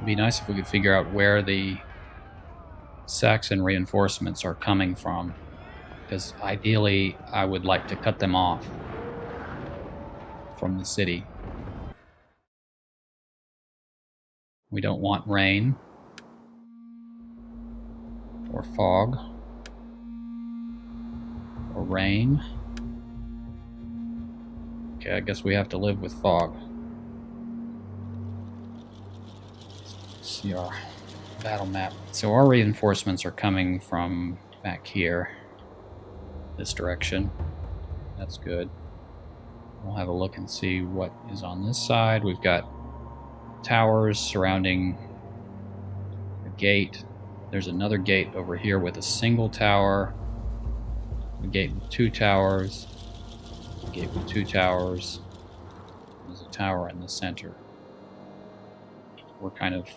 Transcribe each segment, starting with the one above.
It'd be nice if we could figure out where the Saxon reinforcements are coming from, because ideally I would like to cut them off from the city. We don't want rain or fog or rain. Okay, I guess we have to live with fog. Let's see our battle map. So our reinforcements are coming from back here, this direction. That's good. We'll have a look and see what is on this side. We've got towers surrounding the gate. There's another gate over here with a single tower. A gate with 2 towers. A gate with 2 towers. There's a tower in the center. We're kind of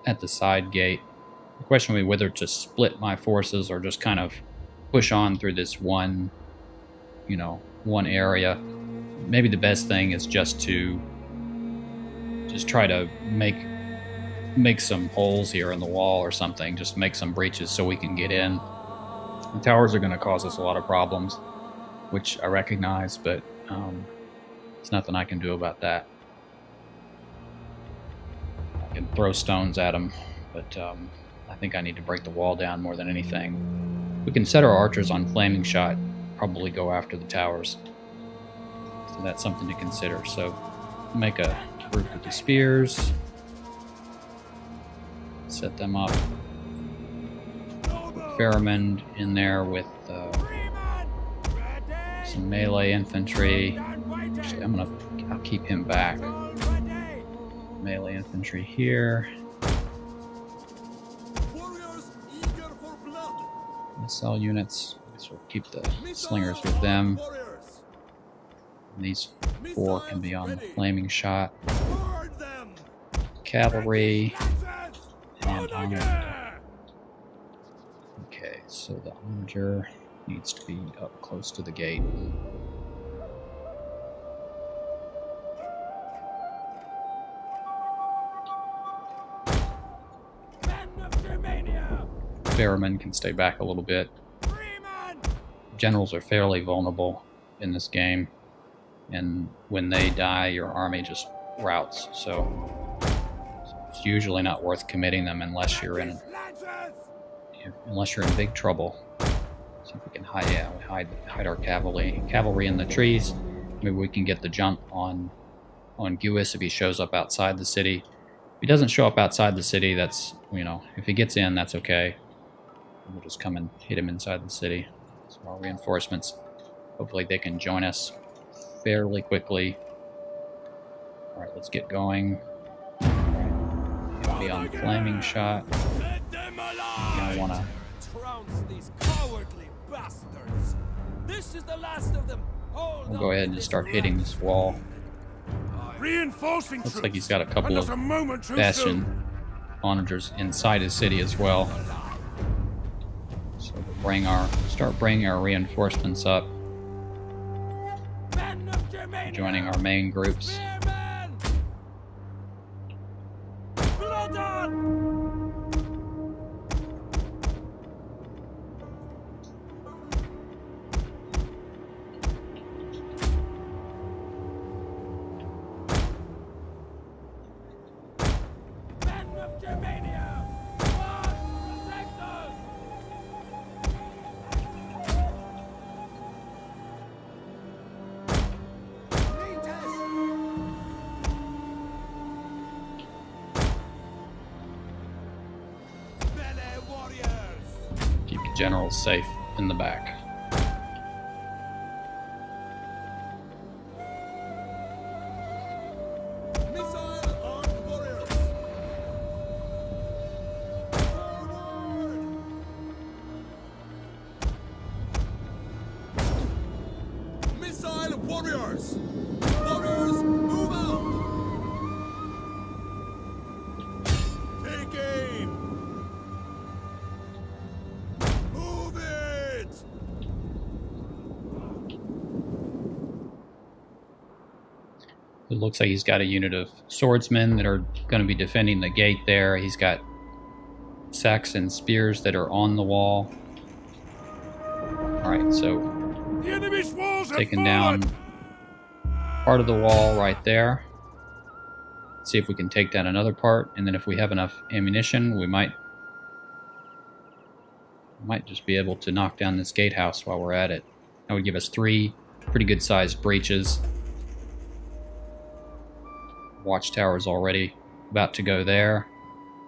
at the side gate. The question will be whether to split my forces or just kind of push on through this one area. Maybe the best thing is just to try to make some holes here in the wall or something. Just make some breaches so we can get in. The towers are going to cause us a lot of problems, which I recognize, but there's nothing I can do about that. I can throw stones at them, but I think I need to break the wall down more than anything. We can set our archers on flaming shot, probably go after the towers. So that's something to consider. So make a group with the spears, set them up. Faramund in there with some melee infantry. Actually, I'll keep him back. Melee infantry here. Missile units. So we'll keep the slingers with them. And these 4 can be on the flaming shot. Cavalry and armored. Okay, so the armorer needs to be up close to the gate. Faramund can stay back a little bit. Generals are fairly vulnerable in this game, and when they die, your army just routs. So it's usually not worth committing them unless you're in big trouble. See if we can hide our cavalry in the trees. Maybe we can get the jump on Gewis if he shows up outside the city. If he doesn't show up outside the city, that's, if he gets in, that's okay. We'll just come and hit him inside the city. So our reinforcements, hopefully they can join us fairly quickly. All right, let's get going. Be on flaming shot. I want to trounce these cowardly bastards. This is the last of them. We'll go ahead and just start hitting this wall. Reinforcing Looks like he's got a couple of bastion onagers inside his city as well. So we'll start bringing our reinforcements up, joining our main groups. Keep the generals safe in the back. Warriors! Warriors, move out! Take aim! Move it! It looks like he's got a unit of swordsmen that are going to be defending the gate there. He's got Saxon spears that are on the wall. Alright, so The enemy's walls have taking fallen. down part of the wall right there. See if we can take down another part, and then if we have enough ammunition, we might just be able to knock down this gatehouse while we're at it. That would give us 3 pretty good sized breaches. Watchtower's already about to go there.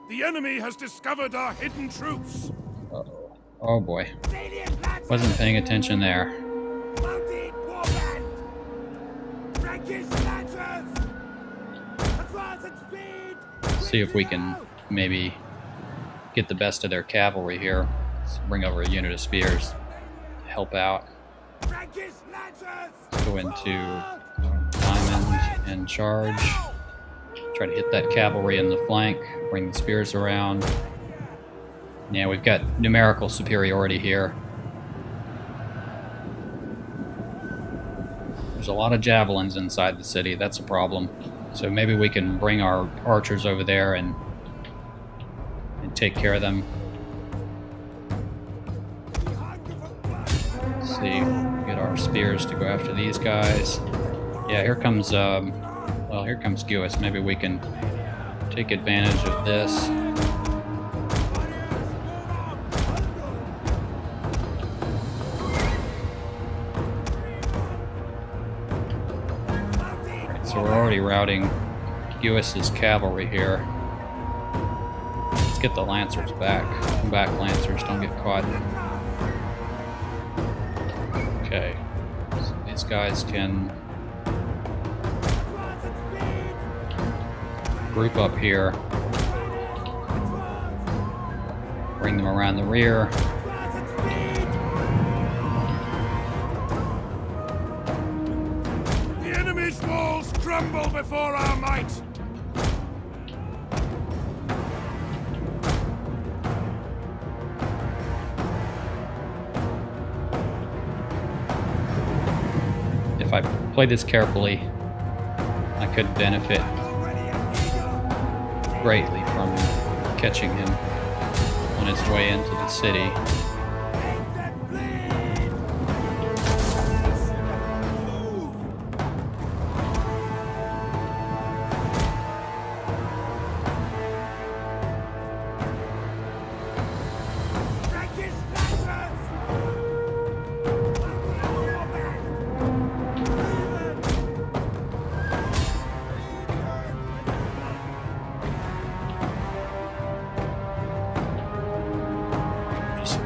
The enemy has discovered our hidden troops. Uh-oh. Oh boy. Wasn't paying attention there. Mounted warband. Frankish lancers. Advance at speed. See if we can maybe get the best of their cavalry here. Let's bring over a unit of spears to help out. Frankish lancers. Go into diamond and charge. Try to hit that cavalry in the flank. Bring the spears around. Yeah, we've got numerical superiority here. There's a lot of javelins inside the city. That's a problem. So maybe we can bring our archers over there and take care of them. Let's see, get our spears to go after these guys. Yeah, here comes here comes Gewis. Maybe we can take advantage of this. Alright, so we're already routing Gewis's cavalry here. Let's get the Lancers back. Come back, Lancers, don't get caught. Okay, so these guys can group up here, bring them around the rear. The enemy's walls crumble before our might. If I play this carefully, I could benefit greatly from catching him on his way into the city.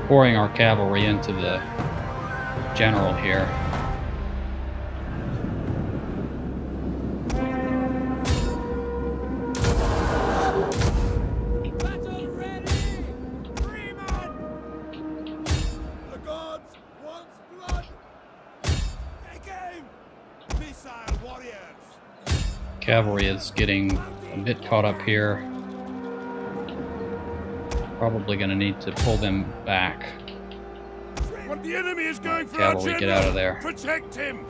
Pouring our cavalry into the general here. Battle ready! Freeman! The gods want blood! Take aim! Missile warriors! Cavalry is getting a bit caught up here. Probably going to need to pull them back. When the enemy is going for Cavalry, our get general, out of there. Protect him!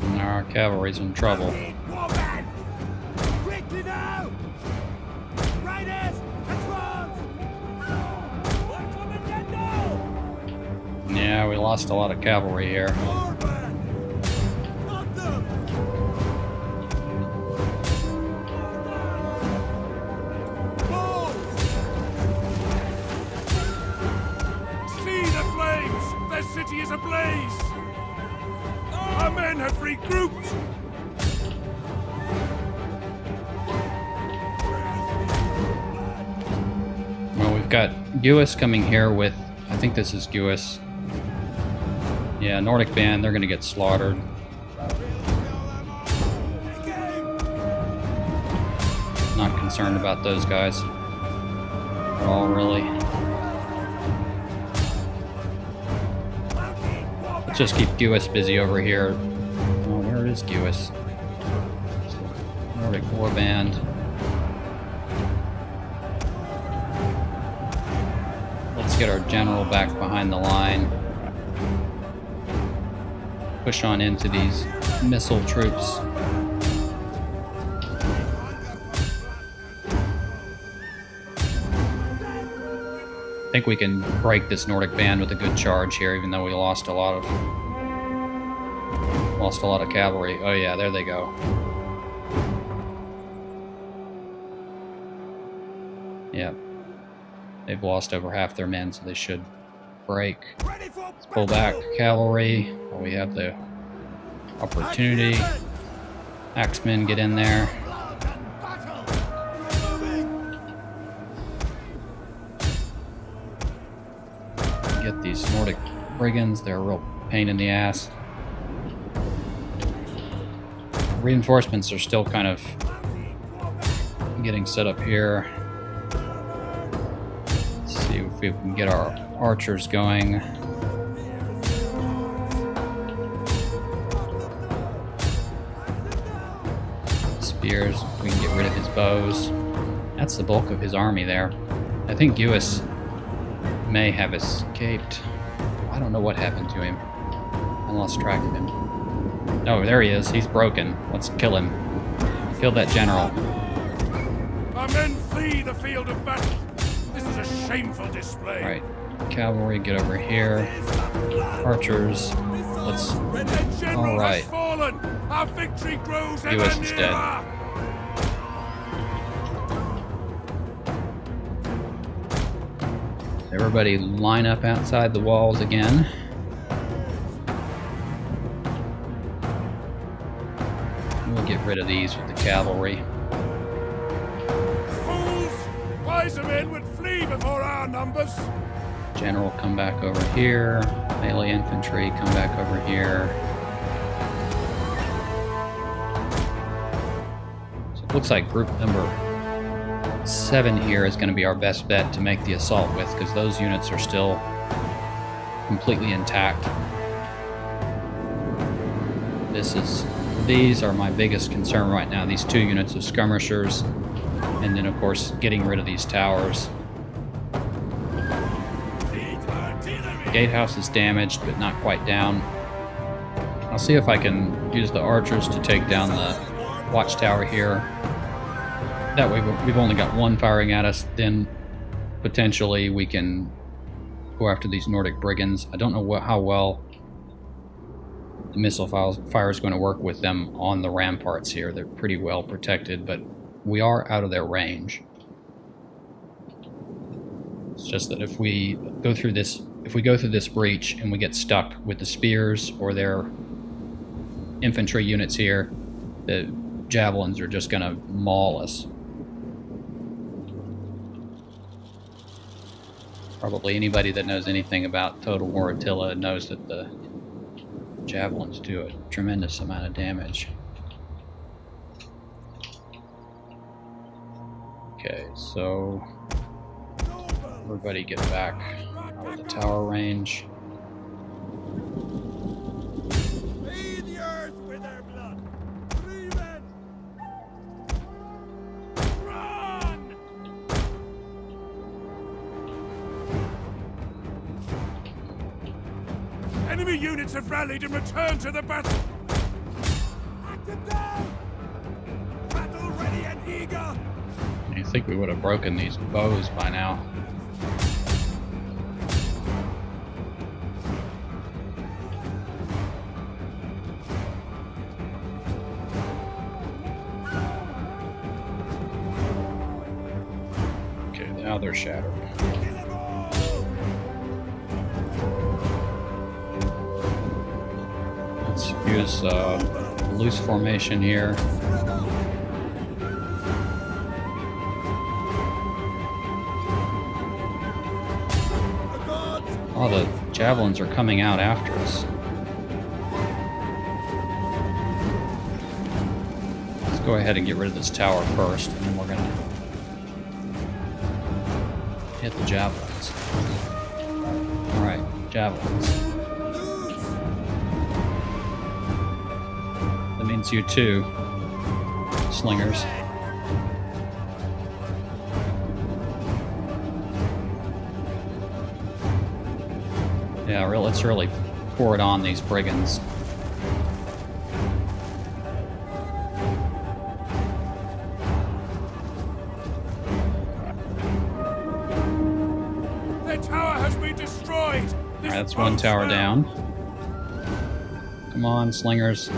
And our cavalry's in trouble. Quickly now! Riders, advance! Yeah, we lost a lot of cavalry here. See the flames! Their city is ablaze! Our men have regrouped! Well, we've got Gewis coming here with, I think this is Gewis. Yeah, Nordic band, they're going to get slaughtered. Not concerned about those guys at all, really. Let's just keep Gewis busy over here. Oh, where is Gewis? Nordic warband. Let's get our general back behind the line. Push on into these missile troops. I think we can break this Nordic band with a good charge here, even though we lost a lot of cavalry. Oh yeah, there they go. Yep. They've lost over half their men, so they should break. Let's pull back cavalry while we have the opportunity. Axemen, get in there. Get these Nordic brigands, they're a real pain in the ass. Reinforcements are still kind of getting set up here. Let's see if we can get our archers going. Spears, we can get rid of his bows. That's the bulk of his army there. I think Gewis may have escaped. I don't know what happened to him. I lost track of him. Oh, there he is. He's broken. Let's kill him. Kill that general. Our men flee the field of battle. This is a shameful display. Right. Cavalry, get over here. Archers, let's... Alright. Our victory grows Gewis is dead. Everybody line up outside the walls again. We'll get rid of these with the cavalry. Fools! Wiser men would flee before our numbers. General, come back over here. Melee infantry, come back over here. So it looks like group number 7 here is going to be our best bet to make the assault with, because those units are still completely intact. These are my biggest concern right now, these 2 units of skirmishers, and then of course getting rid of these towers. The gatehouse is damaged, but not quite down. I'll see if I can use the archers to take down the watchtower here. That way we've only got 1 firing at us, then potentially we can go after these Nordic brigands. I don't know how well the missile fire is going to work with them on the ramparts here. They're pretty well protected, but we are out of their range. It's just that if we go through this breach and we get stuck with the spears or their infantry units here, the javelins are just going to maul us. Probably anybody that knows anything about Total War Attila knows that the javelins do a tremendous amount of damage. Okay, so everybody get back out of the tower range. Bathe the earth with their blood. Free men. Run! Enemy units have rallied and returned to the battle. Active down! Battle ready and eager. You think we would have broken these bows by now. Okay, now they're shattered. Let's use loose formation here. Oh, the javelins are coming out after us. Let's go ahead and get rid of this tower first, and then we're gonna hit the javelins. Alright, javelins. That means you too. slingers. Yeah, let's really pour it on these brigands. Their tower has been destroyed. Alright, that's one tower down. Come on, slingers.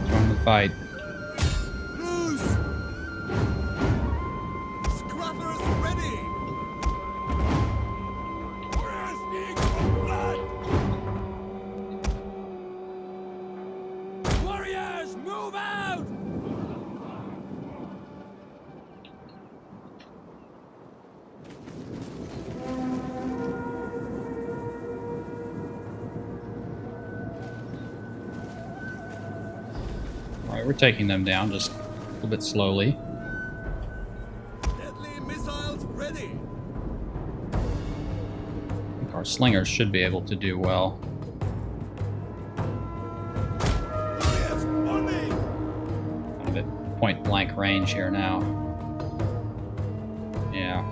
Join the fight. Loose. Scuttlers ready. Warriors need blood. Warriors, move out. Alright, we're taking them down just a little bit slowly. Deadly missiles ready. I think our slingers should be able to do well. Warriors, on me. Kind of at point blank range here now. Yeah.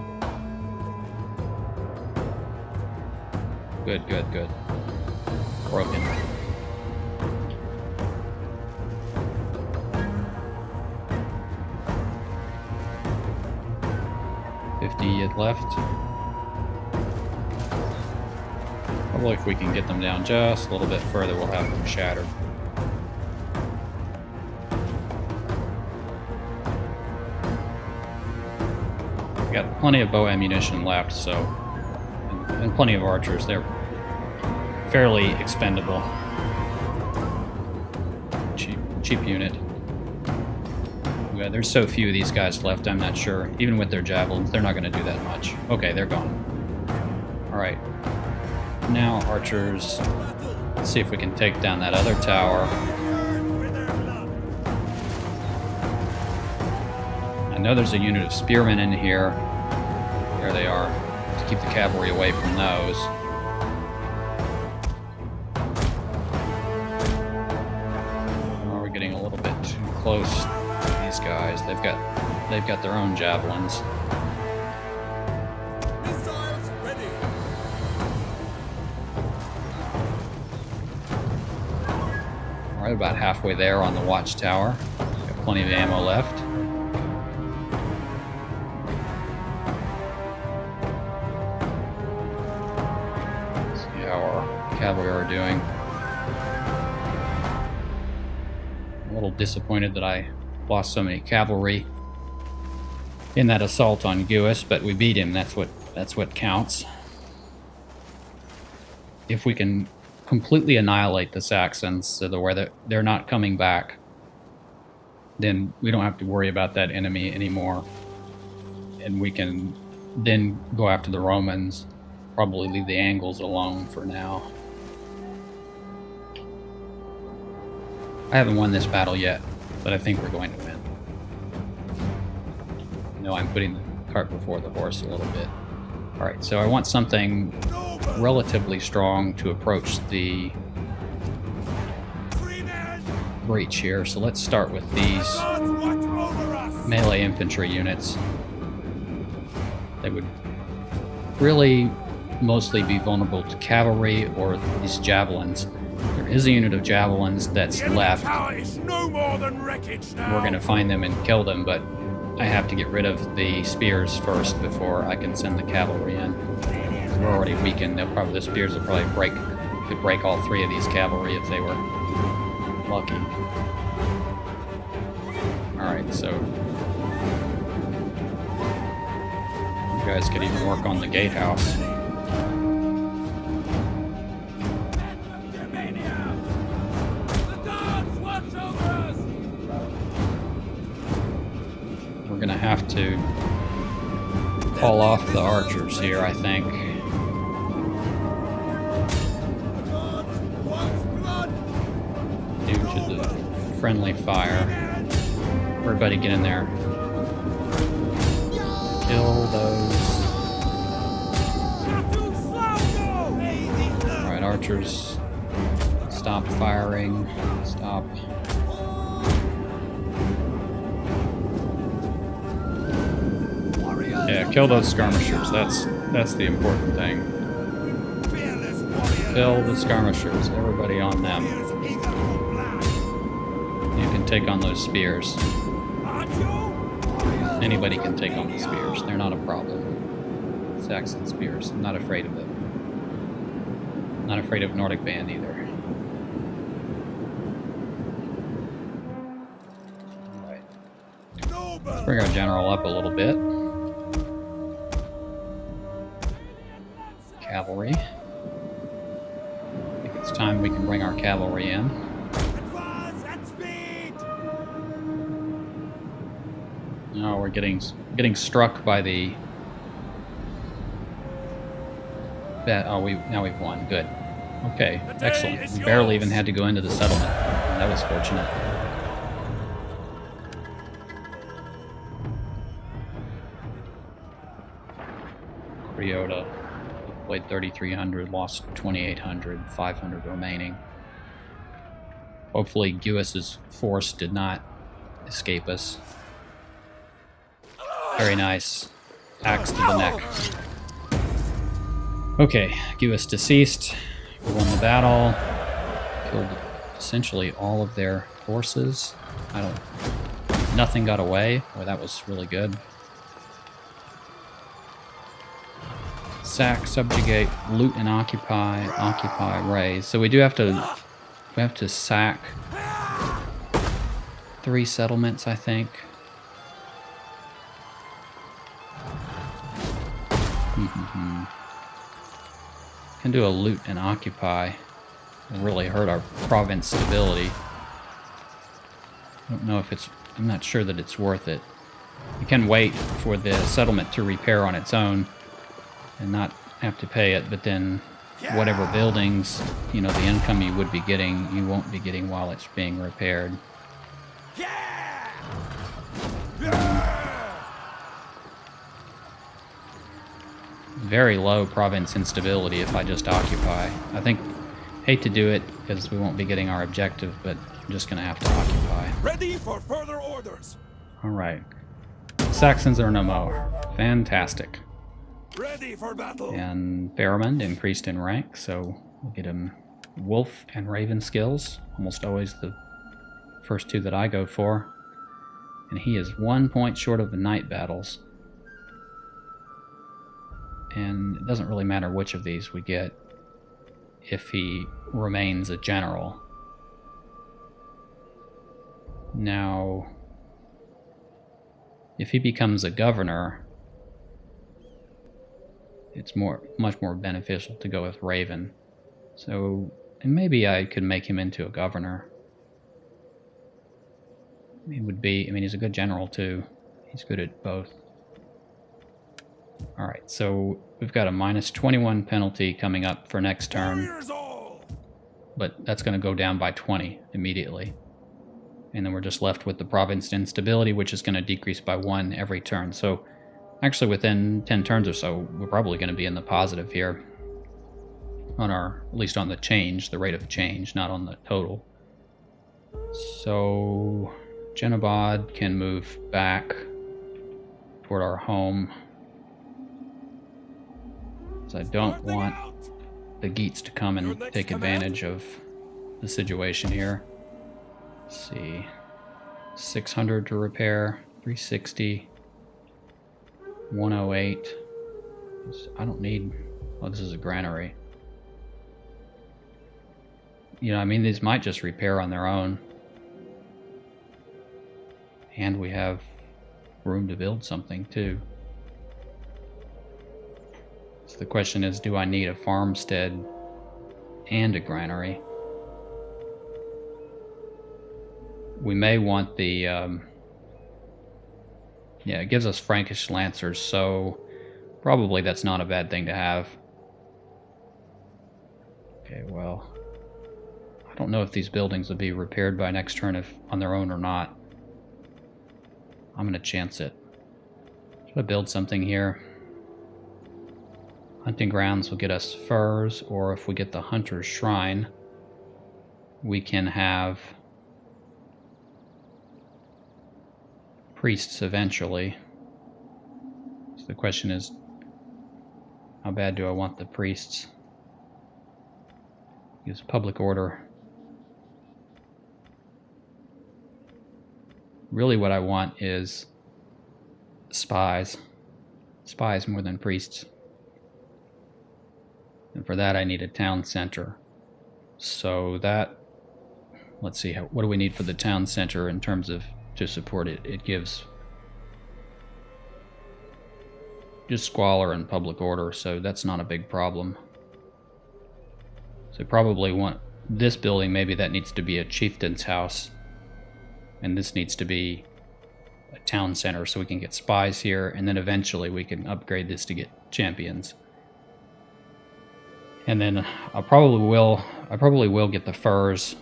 Good, good, good. Broken. Yet left. Probably if we can get them down just a little bit further, we'll have them shattered. We got plenty of bow ammunition left, so and plenty of archers. They're fairly expendable. Cheap unit. Yeah, there's so few of these guys left, I'm not sure. Even with their javelins, they're not going to do that much. Okay, they're gone. Alright. Now, archers. Let's see if we can take down that other tower. I know there's a unit of spearmen in here. There they are. To keep the cavalry away from those. Oh, we're getting a little bit too close. These guys, they've got their own javelins. Missiles ready. All right, about halfway there on the watchtower. Got plenty of ammo left. Let's see how our cavalry are doing. I'm a little disappointed that I lost so many cavalry in that assault on Guis, but we beat him. That's what counts. If we can completely annihilate the Saxons so that they're not coming back, then we don't have to worry about that enemy anymore, and we can then go after the Romans. Probably leave the Angles alone for now. I haven't won this battle yet, but I think we're going to win. No, I'm putting the cart before the horse a little bit. Alright, so I want something relatively strong to approach the breach here. So let's start with these melee infantry units. They would really mostly be vulnerable to cavalry or these javelins. There is a unit of javelins that's left. We're going to find them and kill them, but I have to get rid of the spears first before I can send the cavalry in. We're already weakened. The spears will probably could break all three of these cavalry if they were lucky. Alright, so you guys could even work on the gatehouse. We're gonna have to call off the archers here, I think. Due to the friendly fire. Everybody get in there. Kill those. Alright, archers. Stop firing. Stop. kill those skirmishers. That's the important thing. Fearless warriors. Kill the skirmishers. Everybody on them. Warriors eager for blood. You can take on those spears. Aren't you? Anybody can take on the spears. They're not a problem. Saxon spears. I'm not afraid of it. Not afraid of Nordic Band either. Alright. Let's bring our general up a little bit. Cavalry. I think it's time we can bring our cavalry in. Advance at speed. No, we're getting struck by the... Oh, now we've won. Good. Okay, excellent. We barely even had to go into the settlement. That was fortunate. Criota played 3,300, lost 2,800, 500 remaining. Hopefully Guis's force did not escape us. Very nice. Axe to the neck. Okay, Guis deceased. We won the battle. Killed essentially all of their forces. Nothing got away. Well, that was really good. Sack, subjugate, loot and occupy, raise. So we have to sack 3 settlements, I think. Can do a loot and occupy. It'll really hurt our province stability. I don't know if I'm not sure that it's worth it. You can wait for the settlement to repair on its own and not have to pay it, but then whatever buildings, the income you would be getting, you won't be getting while it's being repaired. Very low province instability if I just occupy. Hate to do it because we won't be getting our objective, but I'm just going to have to occupy. Ready for further orders. All right. Saxons are no more. Fantastic. Ready for battle. And Faramund increased in rank, so we'll get him wolf and raven skills. Almost always the first 2 that I go for. And he is 1 point short of the night battles. And it doesn't really matter which of these we get if he remains a general. Now, if he becomes a governor, it's much more beneficial to go with Raven. So, and maybe I could make him into a governor. He would be, he's a good general too. He's good at both. Alright, so we've got a minus 21 penalty coming up for next turn. But that's going to go down by 20 immediately. And then we're just left with the province instability, which is going to decrease by 1 every turn. So actually within 10 turns or so, we're probably going to be in the positive here. On at least on the change, the rate of change, not on the total. So Genabad can move back toward our home. I don't want the Geats to come and take advantage of the situation here. Let's see. 600 to repair, 360, 108. I don't need... Oh, this is a granary. These might just repair on their own. And we have room to build something, too. So the question is, do I need a farmstead and a granary? We may want the... yeah, it gives us Frankish Lancers, so probably that's not a bad thing to have. Okay, well... I don't know if these buildings will be repaired by next turn on their own or not. I'm going to chance it. Should I build something here? Hunting grounds will get us furs, or if we get the Hunter's Shrine, we can have priests eventually. the question is, how bad do I want the priests? Use public order. Really what I want is spies. Spies more than priests. And for that I need a town center. So that, let's see, what do we need for the town center in terms of to support it? It gives just squalor and public order, so that's not a big problem. So probably want this building, maybe that needs to be a chieftain's house, and this needs to be a town center so we can get spies here, and then eventually we can upgrade this to get champions. And then I probably will get the furs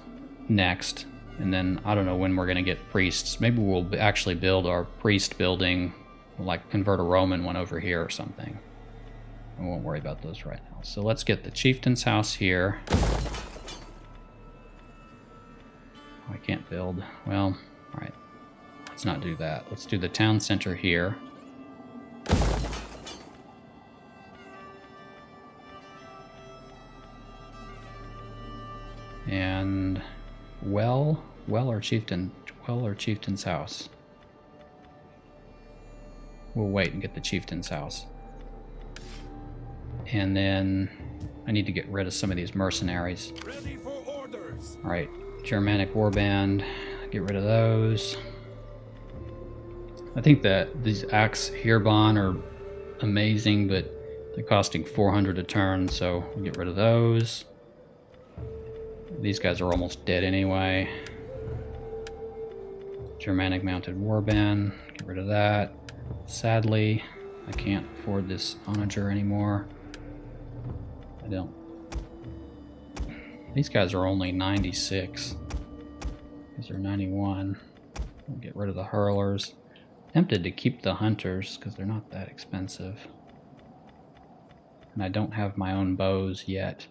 next, and then I don't know when we're gonna get priests. Maybe we'll actually build our priest building, like convert a Roman one over here or something. I won't worry about those right now. So let's get the chieftain's house here. Oh, I can't build. Well, all right. Let's not do that. Let's do the town center here. And well or chieftain's house. We'll wait and get the chieftain's house. And then I need to get rid of some of these mercenaries. Ready for orders. All right, Germanic warband, get rid of those. I think that these axe Heerbahn are amazing, but they're costing 400 a turn, so we'll get rid of those. These guys are almost dead anyway. Germanic mounted warband, get rid of that. Sadly, I can't afford this onager anymore. I don't. These guys are only 96. These are 91. We'll get rid of the hurlers. Tempted to keep the hunters because they're not that expensive. And I don't have my own bows yet.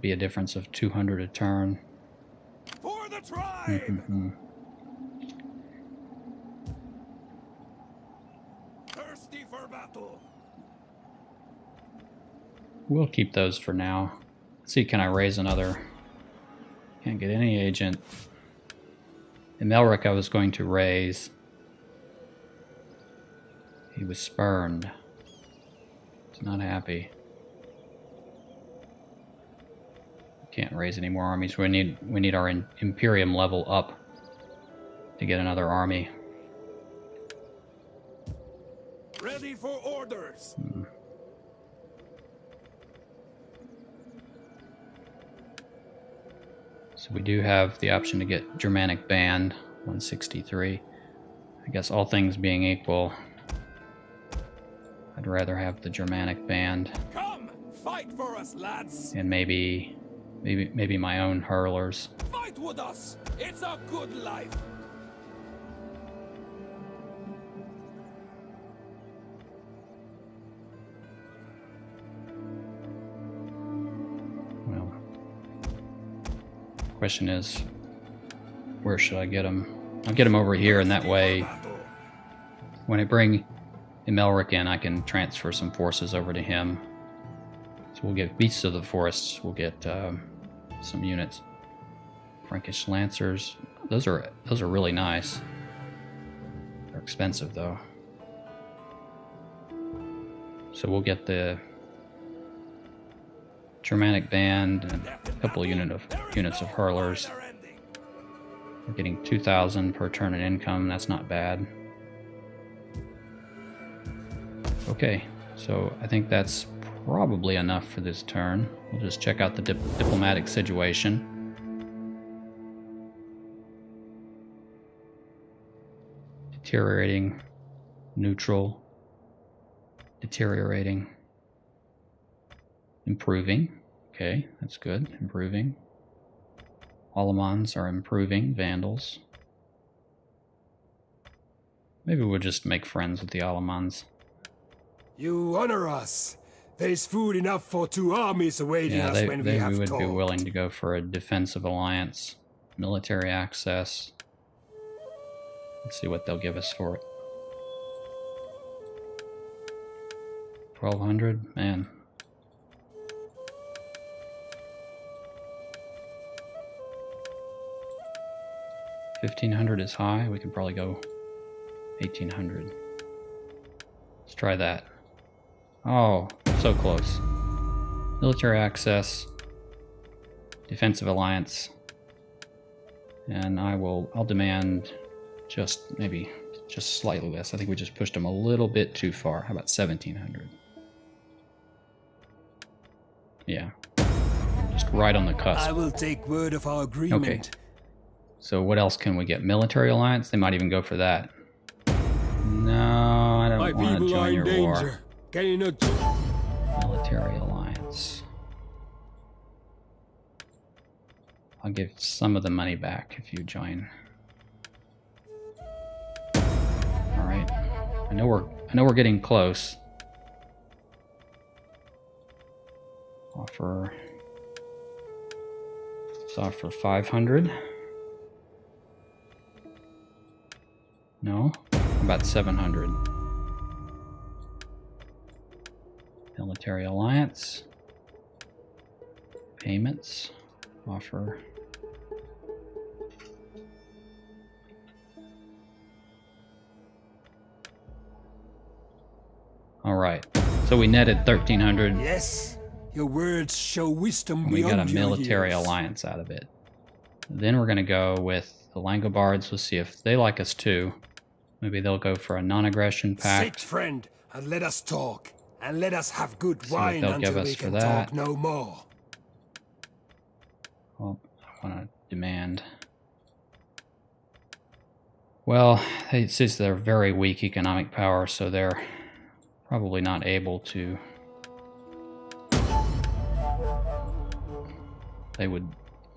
Be a difference of 200 a turn. For the tribe! Thirsty for battle. We'll keep those for now. Let's see, can I raise another? Can't get any agent. Emelrich I was going to raise. He was spurned. He's not happy. Can't raise any more armies. We need our Imperium level up to get another army. Ready for orders. So we do have the option to get Germanic Band, 163. I guess all things being equal, I'd rather have the Germanic Band. Come, fight for us, lads. And maybe my own hurlers. Fight with us. It's a good life. Well, the question is, where should I get them? I'll get them over here, and that way, when I bring Emelrich in, I can transfer some forces over to him. So we'll get Beasts of the Forests. We'll get some units. Frankish Lancers. Those are really nice. They're expensive though. So we'll get the Germanic Band and a couple of units of hurlers. We're getting 2,000 per turn in income. That's not bad. Okay, so I think that's probably enough for this turn. We'll just check out the diplomatic situation. Deteriorating, neutral, deteriorating, improving. Okay, that's good, improving. Allemans are improving, Vandals. Maybe we'll just make friends with the Allemans. You honor us. There's food enough for 2 armies awaiting us when we have we would told. be willing to go for a defensive alliance, military access. Let's see what they'll give us for it. 1200, man. $1,500 is high. We could probably go 1,800. Let's try that. Oh, so close. Military access, defensive alliance, and I'll demand maybe just slightly less. I think we just pushed them a little bit too far. How about 1,700? Yeah, just right on the cusp. I will take word of our agreement. Okay. So what else can we get? Military alliance? They might even go for that. No, I don't want to join your war. Can you not? Military alliance. I'll give some of the money back if you join. All right. I know we're getting close. Let's offer 500. No? About 700. Military alliance. Payments. Offer. All right. So we netted 1,300. Yes. Your words show wisdom. We got a beyond your military years. alliance out of it. Then we're going to go with the Langobards. We'll see if they like us too. Maybe they'll go for a non-aggression Sit, pact. friend, and let us talk. And let us have good See what wine they'll give until us we for can that. talk no more. Well, I want to demand. Well, it says they're very weak economic power, so they're probably not able to. They would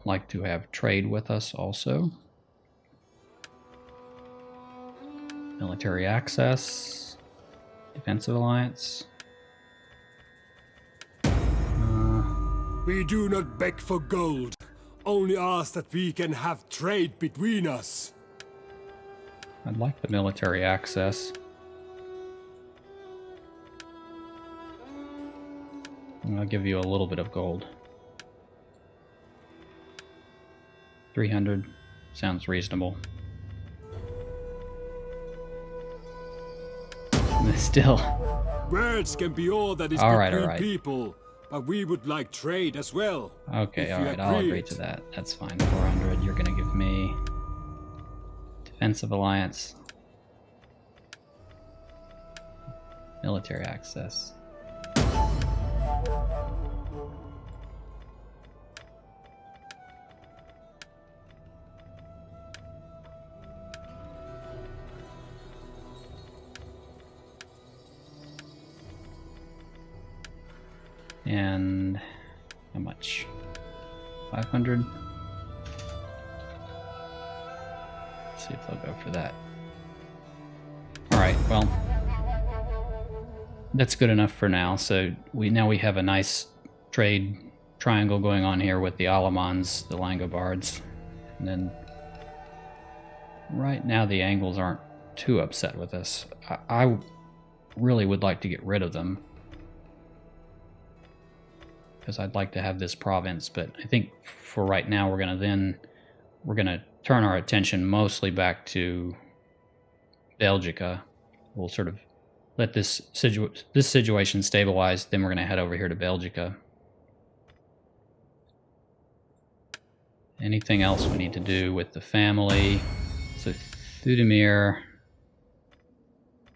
like to have trade with us also. Military access. Defensive alliance. We do not beg for gold, only ask that we can have trade between us. I'd like the military access. I'll give you a little bit of gold. 300 sounds reasonable. Still. Words can be all that is All between right. people, but we would like trade as well. Okay, if you alright, I'll agree agreed. to that. That's fine. 400, you're gonna give me defensive alliance. Military access. And how much? 500? Let's see if they'll go for that. Alright, well, that's good enough for now. So now we have a nice trade triangle going on here with the Alamans, the Langobards, and then right now the Angles aren't too upset with us. I really would like to get rid of them, because I'd like to have this province, but I think for right now we're gonna turn our attention mostly back to Belgica. We'll sort of let this situation stabilize, then we're gonna head over here to Belgica. Anything else we need to do with the family? So Thudimir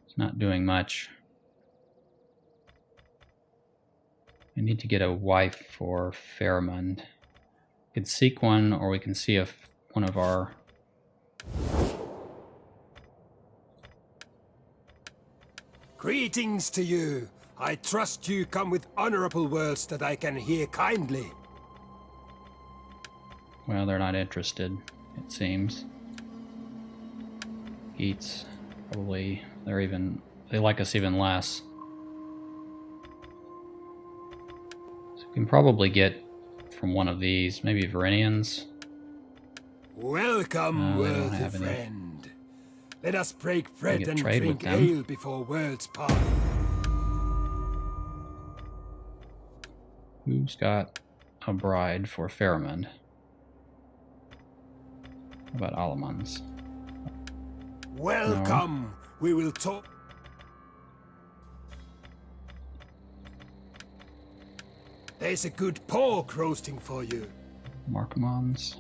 is not doing much. We need to get a wife for Faramund. We could seek one, or we can see if one of our... Greetings to you. I trust you come with honorable words that I can hear kindly. Well, they're not interested, it seems. Geats, probably, they like us even less. So we can probably get from one of these, maybe Varynians. Welcome, No, they don't worthy have any. friend. Let us break bread get and trade with drink them. ale before worlds part. Who's got a bride for Faramund? How about Alamans? Welcome. No. We will talk. There's a good pork roasting for you. Markomans?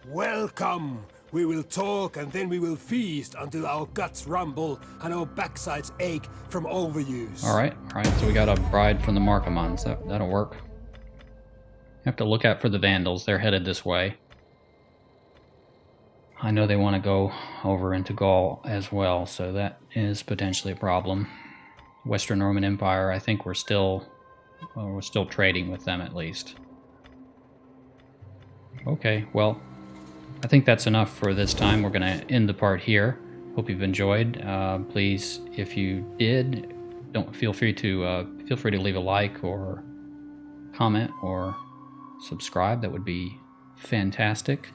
Welcome. We will talk and then we will feast until our guts rumble and our backsides ache from overuse. Alright, so we got a bride from the Markomans. That'll work. Have to look out for the Vandals. They're headed this way. I know they want to go over into Gaul as well, so that is potentially a problem. Western Roman Empire, I think we're still trading with them at least. Okay, well, I think that's enough for this time. We're going to end the part here. Hope you've enjoyed. Please, if you did, feel free to leave a like or comment or subscribe. That would be fantastic.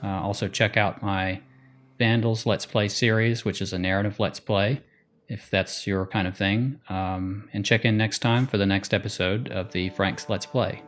Also check out my Vandals Let's Play series, which is a narrative Let's Play, if that's your kind of thing. And check in next time for the next episode of the Frank's Let's Play.